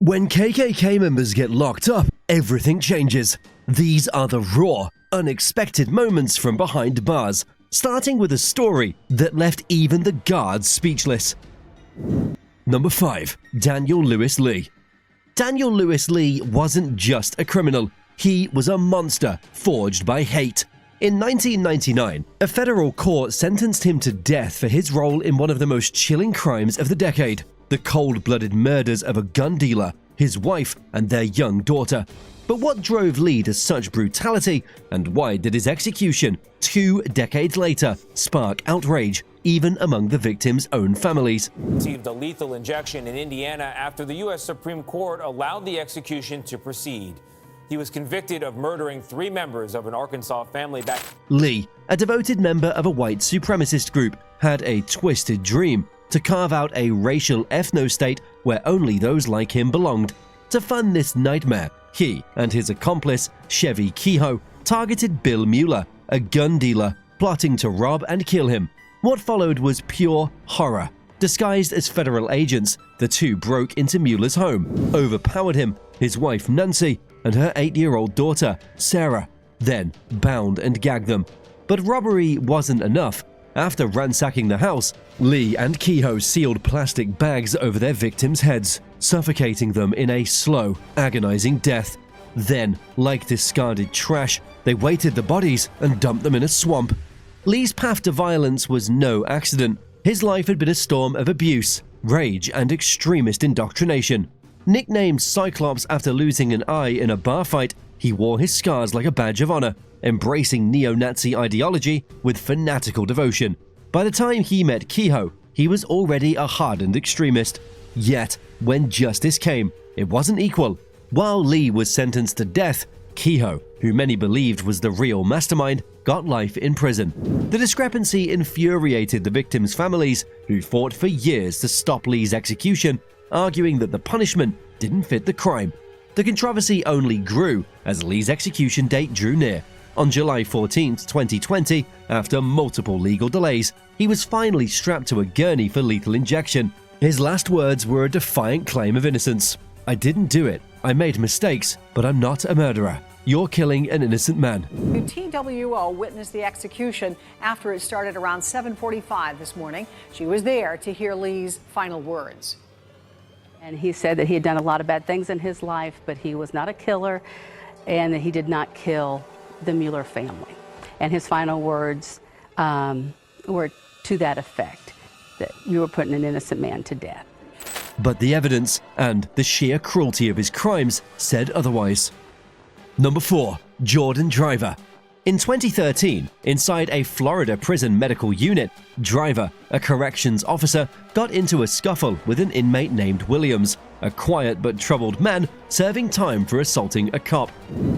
When KKK members get locked up, everything changes. These are the raw, unexpected moments from behind bars, starting with a story that left even the guards speechless. Number 5. Daniel Lewis Lee. Daniel Lewis Lee wasn't just a criminal, he was a monster forged by hate. In 1999, a federal court sentenced him to death for his role in one of the most chilling crimes of the decade: the cold-blooded murders of a gun dealer, his wife, and their young daughter. But what drove Lee to such brutality, and why did his execution, 2 decades later, spark outrage, even among the victims' own families? Received a lethal injection in Indiana after the U.S. Supreme Court allowed the execution to proceed. He was convicted of murdering 3 members of an Arkansas family back. Lee, a devoted member of a white supremacist group, had a twisted dream to carve out a racial ethno-state where only those like him belonged. To fund this nightmare, he and his accomplice, Chevy Kehoe, targeted Bill Mueller, a gun dealer, plotting to rob and kill him. What followed was pure horror. Disguised as federal agents, the two broke into Mueller's home, overpowered him, his wife Nancy, and her 8-year-old daughter, Sarah, then bound and gagged them. But robbery wasn't enough. After ransacking the house, Lee and Kehoe sealed plastic bags over their victims' heads, suffocating them in a slow, agonizing death. Then, like discarded trash, they weighted the bodies and dumped them in a swamp. Lee's path to violence was no accident. His life had been a storm of abuse, rage, and extremist indoctrination. Nicknamed Cyclops after losing an eye in a bar fight, he wore his scars like a badge of honor, embracing neo-Nazi ideology with fanatical devotion. By the time he met Kehoe, he was already a hardened extremist. Yet, when justice came, it wasn't equal. While Lee was sentenced to death, Kehoe, who many believed was the real mastermind, got life in prison. The discrepancy infuriated the victims' families, who fought for years to stop Lee's execution, arguing that the punishment didn't fit the crime. The controversy only grew as Lee's execution date drew near. On July 14, 2020, after multiple legal delays, he was finally strapped to a gurney for lethal injection. His last words were a defiant claim of innocence. "I didn't do it. I made mistakes, but I'm not a murderer. You're killing an innocent man." TWO witnessed the execution after it started around 7:45 this morning. She was there to hear Lee's final words. And he said that he had done a lot of bad things in his life, but he was not a killer, and that he did not kill the Mueller family. And his final words were to that effect, that you were putting an innocent man to death. But the evidence and the sheer cruelty of his crimes said otherwise. Number 4. Jordan Driver. In 2013, inside a Florida prison medical unit, Driver, a corrections officer, got into a scuffle with an inmate named Williams, a quiet but troubled man serving time for assaulting a cop.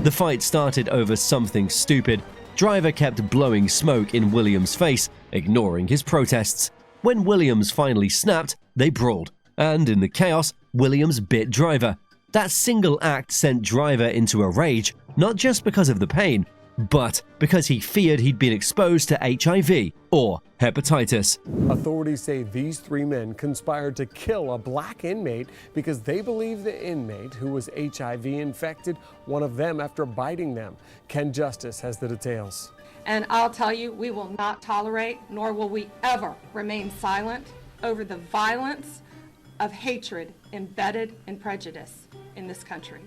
The fight started over something stupid. Driver kept blowing smoke in Williams' face, ignoring his protests. When Williams finally snapped, they brawled, and in the chaos, Williams bit Driver. That single act sent Driver into a rage, not just because of the pain, but because he feared he'd been exposed to HIV or hepatitis. Authorities say these 3 men conspired to kill a black inmate because they believe the inmate, who was HIV infected, one of them after biting them. Ken Justice has the details. And I'll tell you, we will not tolerate, nor will we ever remain silent over the violence of hatred embedded in prejudice in this country.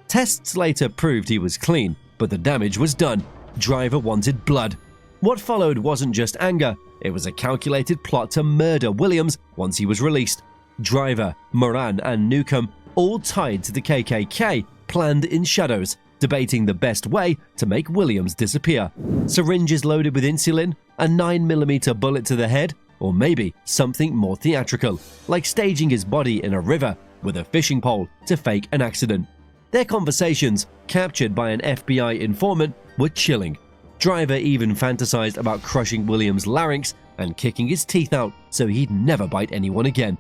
Tests later proved he was clean, but the damage was done. Driver wanted blood. What followed wasn't just anger, it was a calculated plot to murder Williams once he was released. Driver, Moran, and Newcomb, all tied to the KKK, planned in shadows, debating the best way to make Williams disappear. Syringes loaded with insulin, a 9mm bullet to the head, or maybe something more theatrical, like staging his body in a river with a fishing pole to fake an accident. Their conversations, captured by an FBI informant, were chilling. Driver even fantasized about crushing Williams' larynx and kicking his teeth out so he'd never bite anyone again.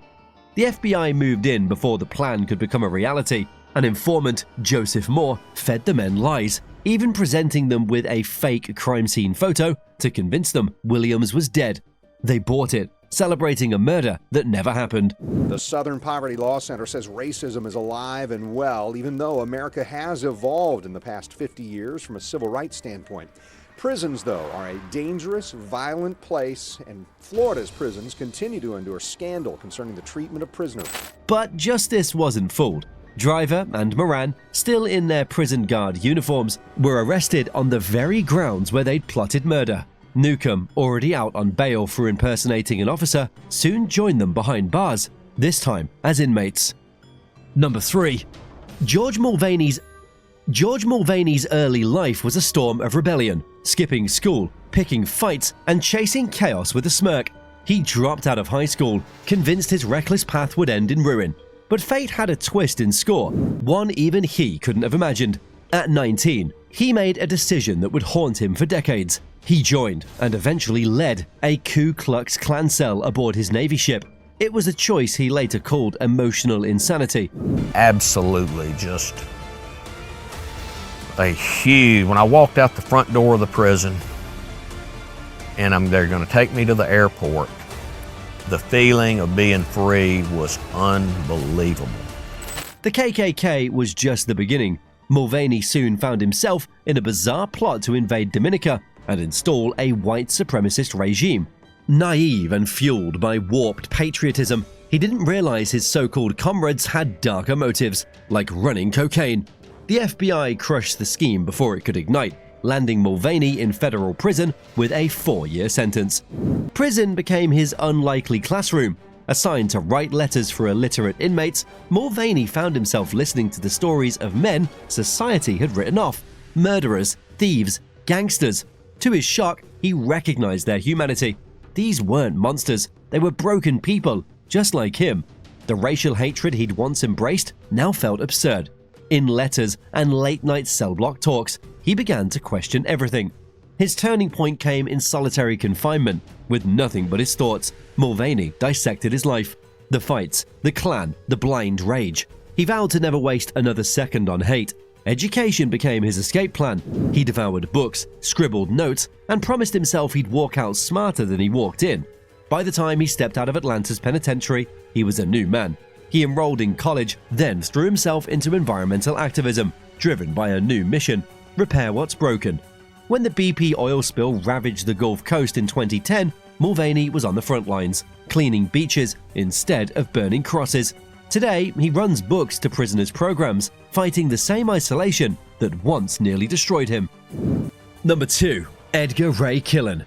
The FBI moved in before the plan could become a reality. An informant, Joseph Moore, fed the men lies, even presenting them with a fake crime scene photo to convince them Williams was dead. They bought it, celebrating a murder that never happened. The Southern Poverty Law Center says racism is alive and well, even though America has evolved in the past 50 years from a civil rights standpoint. Prisons, though, are a dangerous, violent place, and Florida's prisons continue to endure scandal concerning the treatment of prisoners. But justice wasn't fooled. Driver and Moran, still in their prison guard uniforms, were arrested on the very grounds where they'd plotted murder. Newcomb, already out on bail for impersonating an officer, soon joined them behind bars, this time as inmates. Number 3. George Mulvaney's early life was a storm of rebellion, skipping school, picking fights, and chasing chaos with a smirk. He dropped out of high school, convinced his reckless path would end in ruin. But fate had a twist in score, one even he couldn't have imagined. At 19, he made a decision that would haunt him for decades. He joined, and eventually led, a Ku Klux Klan cell aboard his Navy ship. It was a choice he later called emotional insanity. Absolutely just a huge, when I walked out the front door of the prison and they're going to take me to the airport, the feeling of being free was unbelievable. The KKK was just the beginning. Mulvaney soon found himself in a bizarre plot to invade Dominica and install a white supremacist regime. Naive and fueled by warped patriotism, he didn't realize his so-called comrades had darker motives, like running cocaine. The FBI crushed the scheme before it could ignite, landing Mulvaney in federal prison with a 4-year sentence. Prison became his unlikely classroom. Assigned to write letters for illiterate inmates, Mulvaney found himself listening to the stories of men society had written off: murderers, thieves, gangsters. To his shock, he recognized their humanity. These weren't monsters, they were broken people, just like him. The racial hatred he'd once embraced now felt absurd. In letters and late-night cell block talks, he began to question everything. His turning point came in solitary confinement. With nothing but his thoughts, Mulvaney dissected his life. The fights, the Klan, the blind rage. He vowed to never waste another second on hate. Education became his escape plan. He devoured books, scribbled notes, and promised himself he'd walk out smarter than he walked in. By the time he stepped out of Atlanta's penitentiary, he was a new man. He enrolled in college, then threw himself into environmental activism, driven by a new mission: repair what's broken. When the BP oil spill ravaged the Gulf Coast in 2010, Mulvaney was on the front lines, cleaning beaches instead of burning crosses. Today, he runs books to prisoners' programs, fighting the same isolation that once nearly destroyed him. Number 2. Edgar Ray Killen.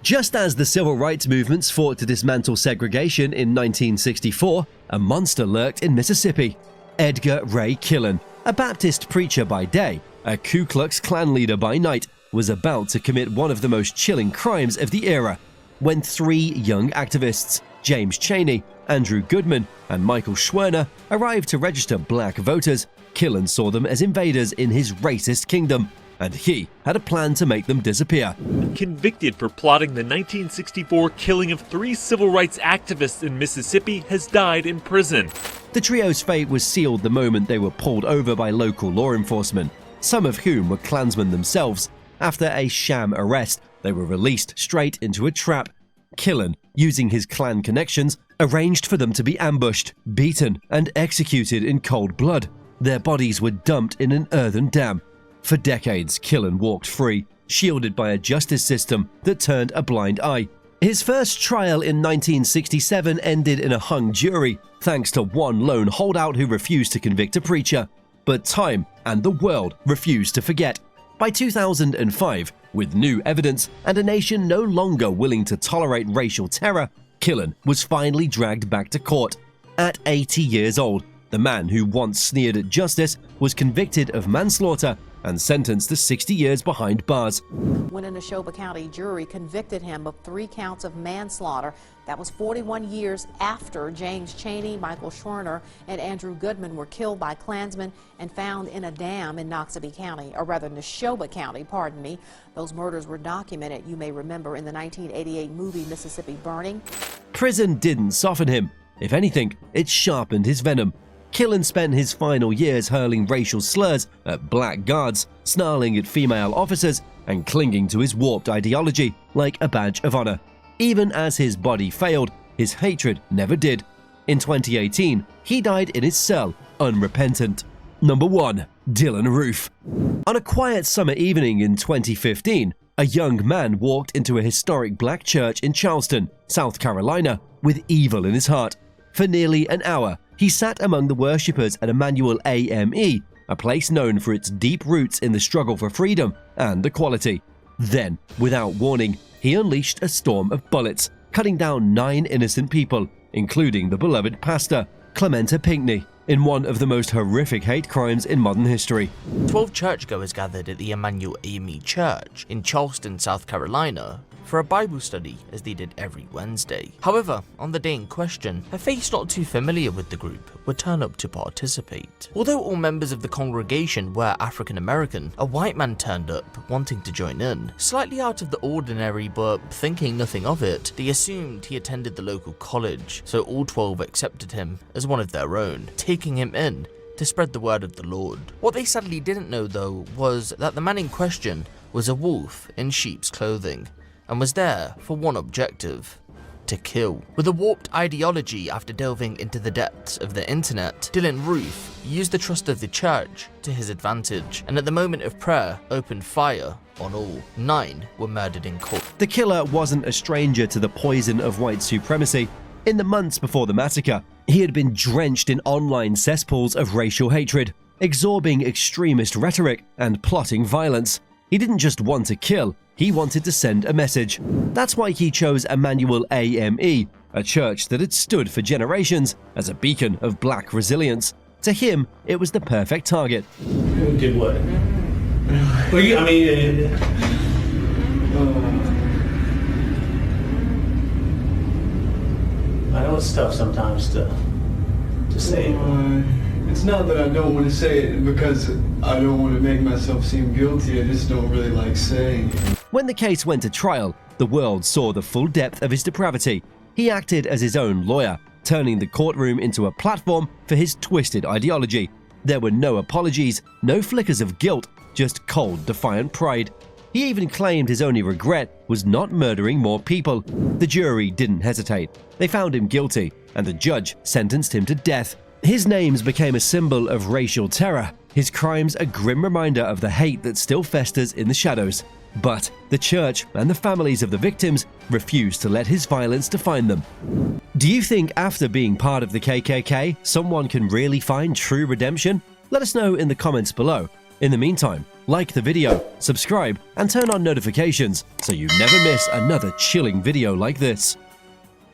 Just as the civil rights movements fought to dismantle segregation in 1964, a monster lurked in Mississippi. Edgar Ray Killen, a Baptist preacher by day, a Ku Klux Klan leader by night, was about to commit one of the most chilling crimes of the era. When 3 young activists, James Chaney, Andrew Goodman, and Michael Schwerner, arrived to register black voters, Killen saw them as invaders in his racist kingdom, and he had a plan to make them disappear. Convicted for plotting the 1964 killing of 3 civil rights activists in Mississippi, has died in prison. The trio's fate was sealed the moment they were pulled over by local law enforcement, some of whom were Klansmen themselves. After a sham arrest, they were released straight into a trap. Killen, using his Klan connections, arranged for them to be ambushed, beaten, and executed in cold blood. Their bodies were dumped in an earthen dam. For decades, Killen walked free, shielded by a justice system that turned a blind eye. His first trial in 1967 ended in a hung jury, thanks to one lone holdout who refused to convict a preacher. But time and the world refused to forget. By 2005, with new evidence and a nation no longer willing to tolerate racial terror, Killen was finally dragged back to court. At 80 years old, the man who once sneered at justice was convicted of manslaughter and sentenced to 60 years behind bars. When a Neshoba County jury convicted him of 3 counts of manslaughter, that was 41 years after James Chaney, Michael Schwerner, and Andrew Goodman were killed by Klansmen and found in a dam in Noxubee County, or rather Neshoba County, pardon me. Those murders were documented, you may remember, in the 1988 movie Mississippi Burning. Prison didn't soften him. If anything, it sharpened his venom. Killen spent his final years hurling racial slurs at black guards, snarling at female officers, and clinging to his warped ideology like a badge of honor. Even as his body failed, his hatred never did. In 2018, he died in his cell, unrepentant. Number 1. Dylan Roof. On a quiet summer evening in 2015, a young man walked into a historic black church in Charleston, South Carolina, with evil in his heart. For nearly an hour, he sat among the worshippers at Emmanuel AME, a place known for its deep roots in the struggle for freedom and equality. Then, without warning, he unleashed a storm of bullets, cutting down 9 innocent people, including the beloved pastor, Clementa Pinckney, in one of the most horrific hate crimes in modern history. 12 churchgoers gathered at the Emmanuel AME Church in Charleston, South Carolina, for a Bible study as they did every Wednesday. However, on the day in question, a face not too familiar with the group would turn up to participate. Although all members of the congregation were African American, a white man turned up wanting to join in. Slightly out of the ordinary, but thinking nothing of it, they assumed he attended the local college, so all 12 accepted him as one of their own, taking him in to spread the word of the Lord. What they sadly didn't know though was that the man in question was a wolf in sheep's clothing, and was there for one objective: to kill. With a warped ideology after delving into the depths of the internet, Dylan Roof used the trust of the church to his advantage, and at the moment of prayer, opened fire on all. 9 were murdered in court. The killer wasn't a stranger to the poison of white supremacy. In the months before the massacre, he had been drenched in online cesspools of racial hatred, absorbing extremist rhetoric and plotting violence. He didn't just want to kill, he wanted to send a message. That's why he chose Emmanuel AME, a church that had stood for generations as a beacon of black resilience. To him, it was the perfect target. Did what? Well, I know it's tough sometimes to say. It's not that I don't want to say it because I don't want to make myself seem guilty, I just don't really like saying it. When the case went to trial, the world saw the full depth of his depravity. He acted as his own lawyer, turning the courtroom into a platform for his twisted ideology. There were no apologies, no flickers of guilt, just cold, defiant pride. He even claimed his only regret was not murdering more people. The jury didn't hesitate. They found him guilty, and the judge sentenced him to death. His names became a symbol of racial terror, his crimes a grim reminder of the hate that still festers in the shadows. But the church and the families of the victims refused to let his violence define them. Do you think after being part of the KKK, someone can really find true redemption? Let us know in the comments below. In the meantime, like the video, subscribe, and turn on notifications so you never miss another chilling video like this.